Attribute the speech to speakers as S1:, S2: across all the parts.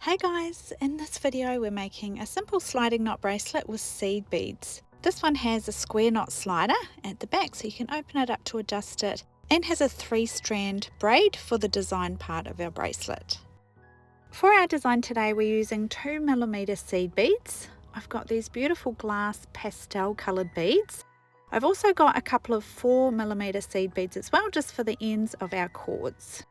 S1: Hey guys, in this video we're making a simple sliding knot bracelet with seed beads. This one has a square knot slider at the back so you can open it up to adjust it, and has a 3-strand braid for the design part of our bracelet. For our design today we're using 2mm seed beads. I've got these beautiful glass pastel coloured beads. I've also got a couple of 4mm seed beads as well, just for the ends of our cords.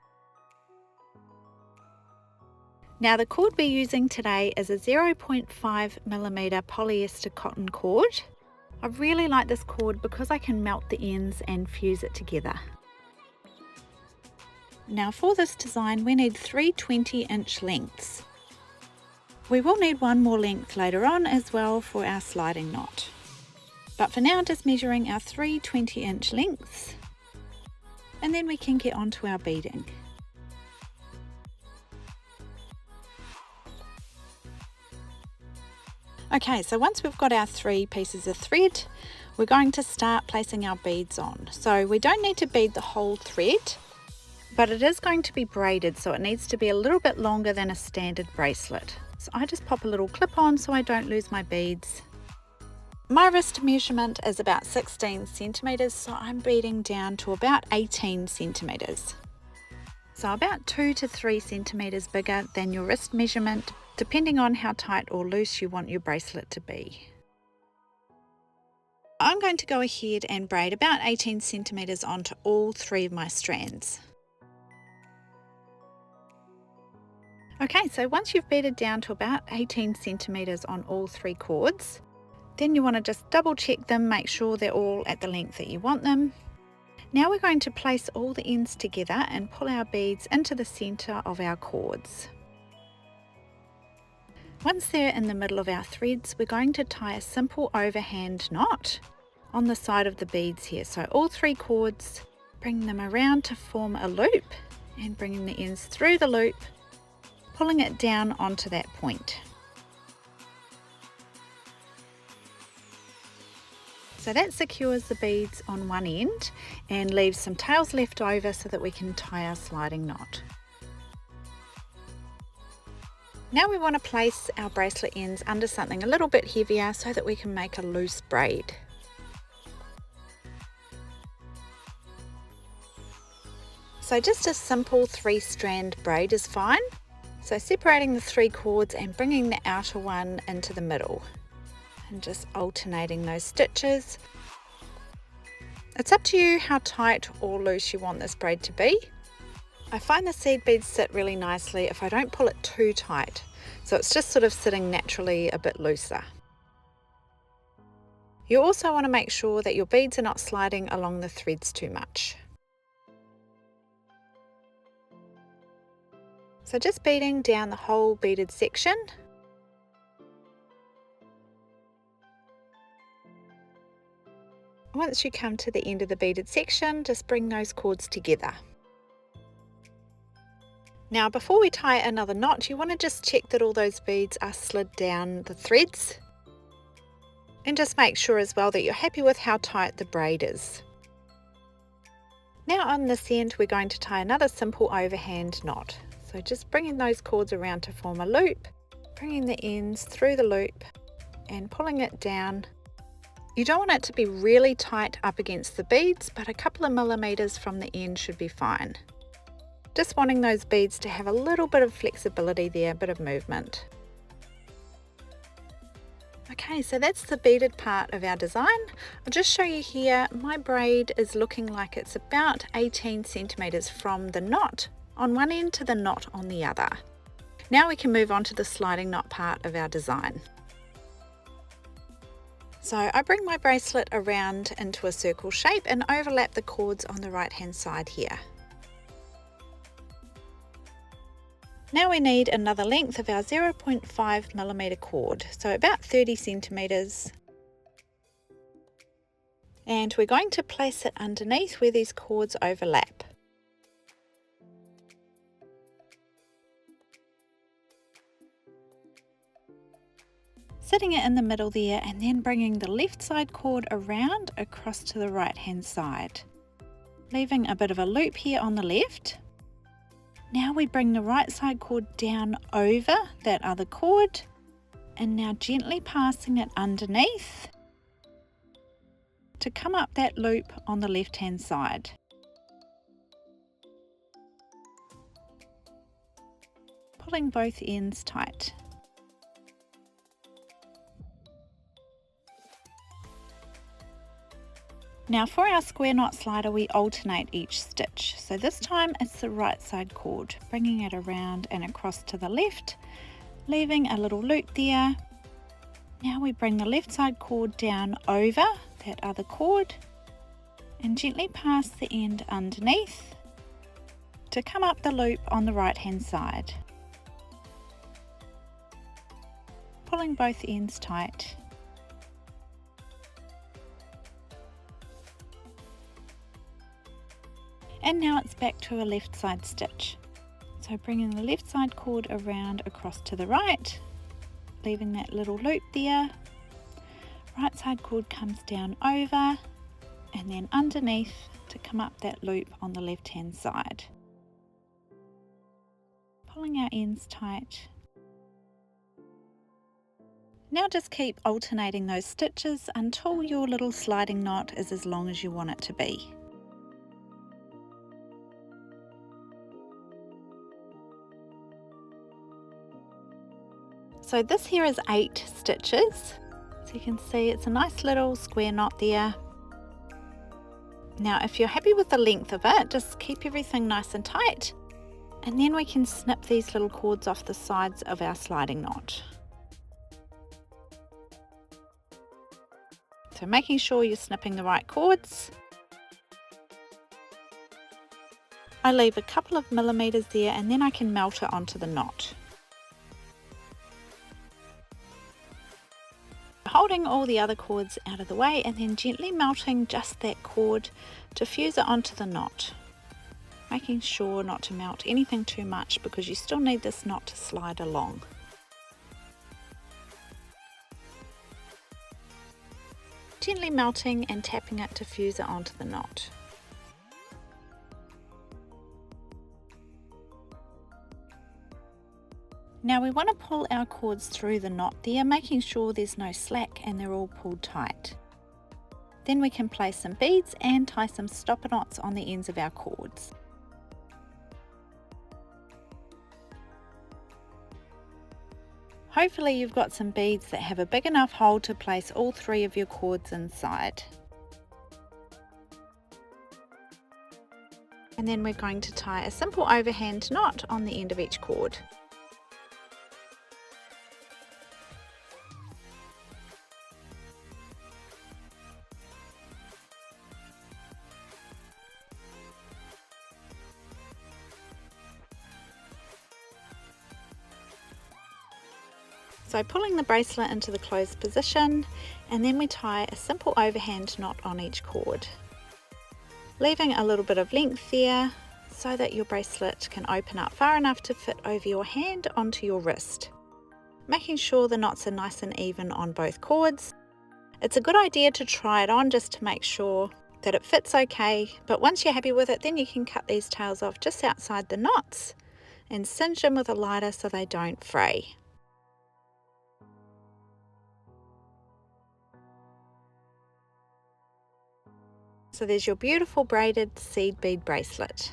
S1: Now the cord we're using today is a 0.5mm polyester cotton cord. I really like this cord because I can melt the ends and fuse it together. Now for this design we need 3 20-inch lengths. We will need one more length later on as well for our sliding knot. But for now just measuring our 3 20-inch lengths, and then we can get on to our beading. Okay, so once we've got our 3 pieces of thread, we're going to start placing our beads on. So we don't need to bead the whole thread, but it is going to be braided, so it needs to be a little bit longer than a standard bracelet. So I just pop a little clip on so I don't lose my beads. My wrist measurement is about 16 centimeters, so I'm beading down to about 18 centimeters. So about 2 to 3 centimeters bigger than your wrist measurement, depending on how tight or loose you want your bracelet to be. I'm going to go ahead and braid about 18 centimeters onto all 3 of my strands. Okay, so once you've beaded down to about 18 centimeters on all 3 cords, then you want to just double check them, make sure they're all at the length that you want them. Now we're going to place all the ends together and pull our beads into the center of our cords. Once they're in the middle of our threads, we're going to tie a simple overhand knot on the side of the beads here. So all 3 cords, bring them around to form a loop and bringing the ends through the loop, pulling it down onto that point. So that secures the beads on one end and leaves some tails left over so that we can tie our sliding knot. Now we want to place our bracelet ends under something a little bit heavier so that we can make a loose braid. So just a simple 3-strand braid is fine. So separating the 3 cords and bringing the outer one into the middle and just alternating those stitches. It's up to you how tight or loose you want this braid to be. I find the seed beads sit really nicely if I don't pull it too tight, so it's just sort of sitting naturally a bit looser. You also want to make sure that your beads are not sliding along the threads too much. So just beading down the whole beaded section. Once you come to the end of the beaded section, just bring those cords together. Now before we tie another knot, you want to just check that all those beads are slid down the threads, and just make sure as well that you're happy with how tight the braid is. Now on this end we're going to tie another simple overhand knot. So just bringing those cords around to form a loop, bringing the ends through the loop and pulling it down. You don't want it to be really tight up against the beads, but a couple of millimeters from the end should be fine. Just wanting those beads to have a little bit of flexibility there, a bit of movement. Okay, so that's the beaded part of our design. I'll just show you here, my braid is looking like it's about 18 centimeters from the knot on one end to the knot on the other. Now we can move on to the sliding knot part of our design. So I bring my bracelet around into a circle shape and overlap the cords on the right hand side here. Now we need another length of our 0.5mm cord, so about 30 centimeters. And we're going to place it underneath where these cords overlap. Setting it in the middle there and then bringing the left side cord around across to the right hand side. Leaving a bit of a loop here on the left. Now we bring the right side cord down over that other cord, and now gently passing it underneath to come up that loop on the left hand side. Pulling both ends tight. Now for our square knot slider, we alternate each stitch. So this time it's the right side cord, bringing it around and across to the left, leaving a little loop there. Now we bring the left side cord down over that other cord and gently pass the end underneath to come up the loop on the right hand side. Pulling both ends tight. And now it's back to a left side stitch. So bringing the left side cord around across to the right, leaving that little loop there. Right side cord comes down over and then underneath to come up that loop on the left hand side. Pulling our ends tight. Now just keep alternating those stitches until your little sliding knot is as long as you want it to be. So this here is 8 stitches. So you can see it's a nice little square knot there. Now if you're happy with the length of it, just keep everything nice and tight, and then we can snip these little cords off the sides of our sliding knot. So making sure you're snipping the right cords. I leave a couple of millimeters there and then I can melt it onto the knot. Holding all the other cords out of the way and then gently melting just that cord to fuse it onto the knot. Making sure not to melt anything too much because you still need this knot to slide along. Gently melting and tapping it to fuse it onto the knot. Now we want to pull our cords through the knot there, making sure there's no slack and they're all pulled tight. Then we can place some beads and tie some stopper knots on the ends of our cords. Hopefully you've got some beads that have a big enough hole to place all 3 of your cords inside. And then we're going to tie a simple overhand knot on the end of each cord. So pulling the bracelet into the closed position, and then we tie a simple overhand knot on each cord, leaving a little bit of length there so that your bracelet can open up far enough to fit over your hand onto your wrist. Making sure the knots are nice and even on both cords. It's a good idea to try it on just to make sure that it fits okay, but once you're happy with it, then you can cut these tails off just outside the knots and singe them with a lighter so they don't fray. So there's your beautiful braided seed bead bracelet.